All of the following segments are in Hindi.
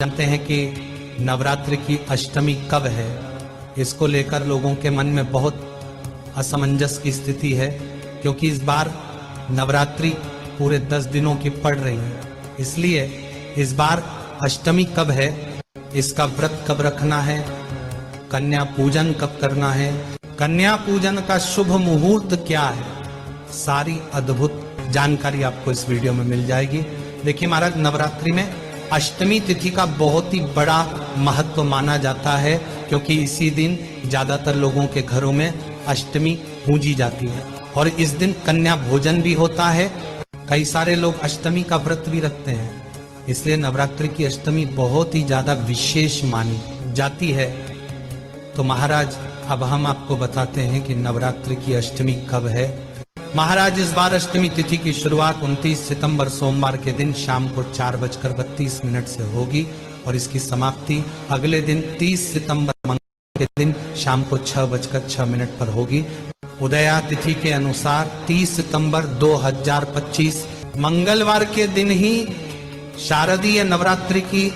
जानते हैं कि नवरात्रि की अष्टमी कब है। इसको लेकर लोगों के मन में बहुत असमंजस की स्थिति है, क्योंकि इस बार नवरात्रि पूरे 10 दिनों की पड़ रही है। इसलिए इस बार अष्टमी कब है, इसका व्रत कब रखना है, कन्या पूजन कब करना है, कन्या पूजन का शुभ मुहूर्त क्या है, सारी अद्भुत जानकारी आपको इस वीडियो में मिल जाएगी। देखिए महाराज, नवरात्रि में अष्टमी तिथि का बहुत ही बड़ा महत्व माना जाता है, क्योंकि इसी दिन ज्यादातर लोगों के घरों में अष्टमी पूजी जाती है और इस दिन कन्या भोजन भी होता है। कई सारे लोग अष्टमी का व्रत भी रखते हैं, इसलिए नवरात्रि की अष्टमी बहुत ही ज्यादा विशेष मानी जाती है। तो महाराज, अब हम आपको बताते हैं कि नवरात्रि की अष्टमी कब है। महाराज, इस बार अष्टमी तिथि की शुरुआत 29 सितंबर सोमवार के दिन शाम को 4:32 से होगी और इसकी समाप्ति अगले दिन 30 सितंबर मंगलवार के दिन शाम को 6:06 पर होगी। उदया तिथि के अनुसार 30 सितंबर 2025 मंगलवार के दिन ही शारदीय नवरात्रि की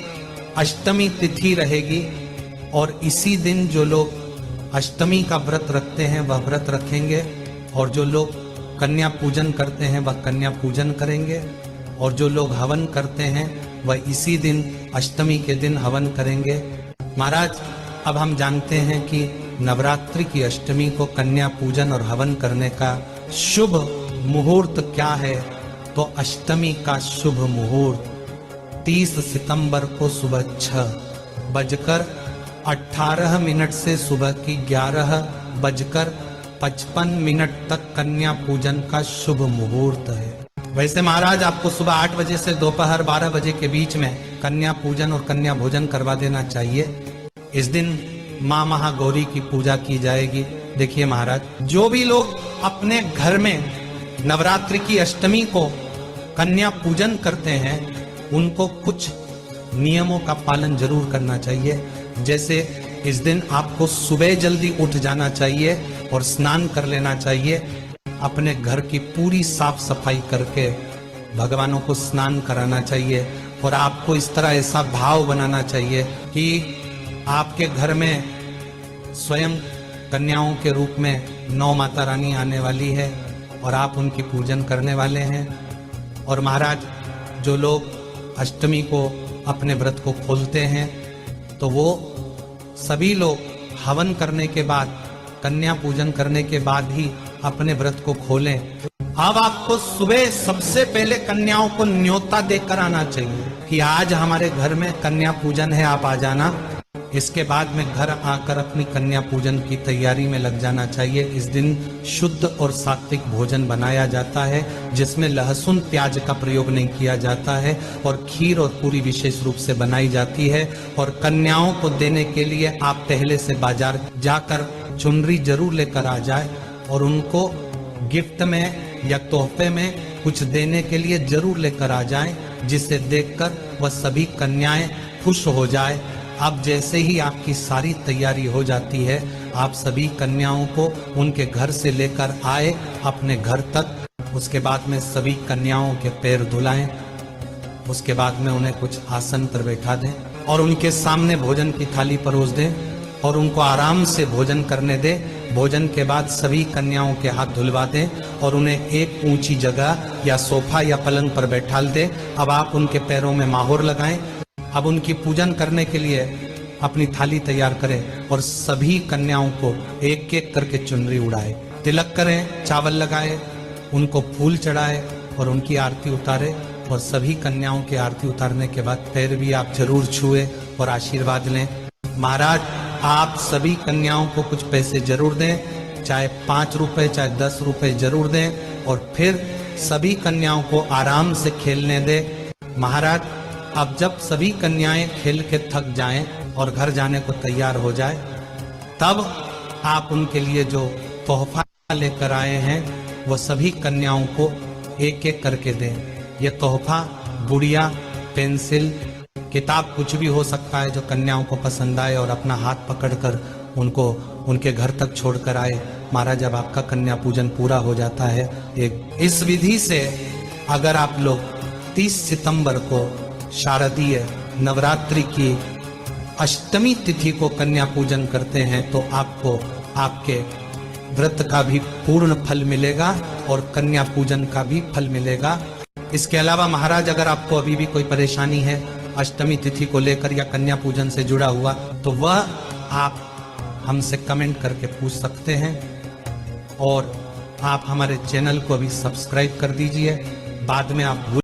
अष्टमी तिथि रहेगी और इसी दिन जो लोग अष्टमी का व्रत रखते हैं वह व्रत रखेंगे और जो लोग कन्या पूजन करते हैं वह कन्या पूजन करेंगे और जो लोग हवन करते हैं वह इसी दिन अष्टमी के दिन हवन करेंगे। महाराज, अब हम जानते हैं कि नवरात्रि की अष्टमी को कन्या पूजन और हवन करने का शुभ मुहूर्त क्या है। तो अष्टमी का शुभ मुहूर्त 30 सितंबर को सुबह 6:18 से सुबह की 11:55 तक कन्या पूजन का शुभ मुहूर्त है। वैसे महाराज, आपको सुबह 8 बजे से दोपहर 12 बजे के बीच में कन्या पूजन और कन्या भोजन करवा देना चाहिए। इस दिन माँ महागौरी की पूजा की जाएगी। देखिए महाराज, जो भी लोग अपने घर में नवरात्रि की अष्टमी को कन्या पूजन करते हैं उनको कुछ नियमों का पालन जरूर करना चाहिए। जैसे इस दिन आपको सुबह जल्दी उठ जाना चाहिए और स्नान कर लेना चाहिए। अपने घर की पूरी साफ सफाई करके भगवानों को स्नान कराना चाहिए और आपको इस तरह ऐसा भाव बनाना चाहिए कि आपके घर में स्वयं कन्याओं के रूप में 9 माता रानी आने वाली है और आप उनकी पूजन करने वाले हैं। और महाराज, जो लोग अष्टमी को अपने व्रत को खोलते हैं तो वो सभी लोग हवन करने के बाद, कन्या पूजन करने के बाद ही अपने व्रत को खोलें। अब आपको सुबह सबसे पहले कन्याओं को न्योता देकर आना चाहिए कि आज हमारे घर में कन्या पूजन है, आप आ जाना। इसके बाद में घर आकर अपनी कन्या पूजन की तैयारी में लग जाना चाहिए। इस दिन शुद्ध और सात्विक भोजन बनाया जाता है जिसमें लहसुन प्याज का प्रयोग नहीं किया जाता है और खीर और पूरी विशेष रूप से बनाई जाती है। और कन्याओं को देने के लिए आप पहले से बाजार जाकर चुनरी जरूर लेकर आ जाए और उनको गिफ्ट में या तोहफे में कुछ देने के लिए जरूर लेकर आ जाएं, जिसे देखकर वह सभी कन्याएं खुश हो जाए। अब जैसे ही आपकी सारी तैयारी हो जाती है, आप सभी कन्याओं को उनके घर से लेकर आए अपने घर तक। उसके बाद में सभी कन्याओं के पैर धुलाएं, उसके बाद में उन्हें कुछ आसन पर बैठा दें और उनके सामने भोजन की थाली परोस दें और उनको आराम से भोजन करने दें। भोजन के बाद सभी कन्याओं के हाथ धुलवा दें और उन्हें एक ऊंची जगह या सोफा या पलंग पर बैठा दें। अब आप उनके पैरों में माहौर लगाएं। अब उनकी पूजन करने के लिए अपनी थाली तैयार करें और सभी कन्याओं को एक एक करके चुनरी उड़ाए, तिलक करें, चावल लगाए, उनको फूल चढ़ाए और उनकी आरती उतारे। और सभी कन्याओं की आरती उतारने के बाद पैर भी आप जरूर छुए और आशीर्वाद लें। महाराज, आप सभी कन्याओं को कुछ पैसे जरूर दें, चाहे 5 रुपए चाहे 10 रुपए जरूर दें और फिर सभी कन्याओं को आराम से खेलने दें। महाराज, अब जब सभी कन्याएं खेल के थक जाएं और घर जाने को तैयार हो जाए, तब आप उनके लिए जो तोहफा लेकर आए हैं वो सभी कन्याओं को एक एक करके दें। ये तोहफा गुड़िया, पेंसिल, किताब, कुछ भी हो सकता है जो कन्याओं को पसंद आए और अपना हाथ पकड़कर उनको उनके घर तक छोड़कर आए। महाराज, जब आपका कन्या पूजन पूरा हो जाता है, इस विधि से अगर आप लोग 30 सितंबर को शारदीय नवरात्रि की अष्टमी तिथि को कन्या पूजन करते हैं तो आपको आपके व्रत का भी पूर्ण फल मिलेगा और कन्या पूजन का भी फल मिलेगा। इसके अलावा महाराज अगर आपको अभी भी कोई परेशानी है अष्टमी तिथि को लेकर या कन्या पूजन से जुड़ा हुआ तो वह आप हमसे कमेंट करके पूछ सकते हैं। और आप हमारे चैनल को अभी सब्सक्राइब कर दीजिए, बाद में आप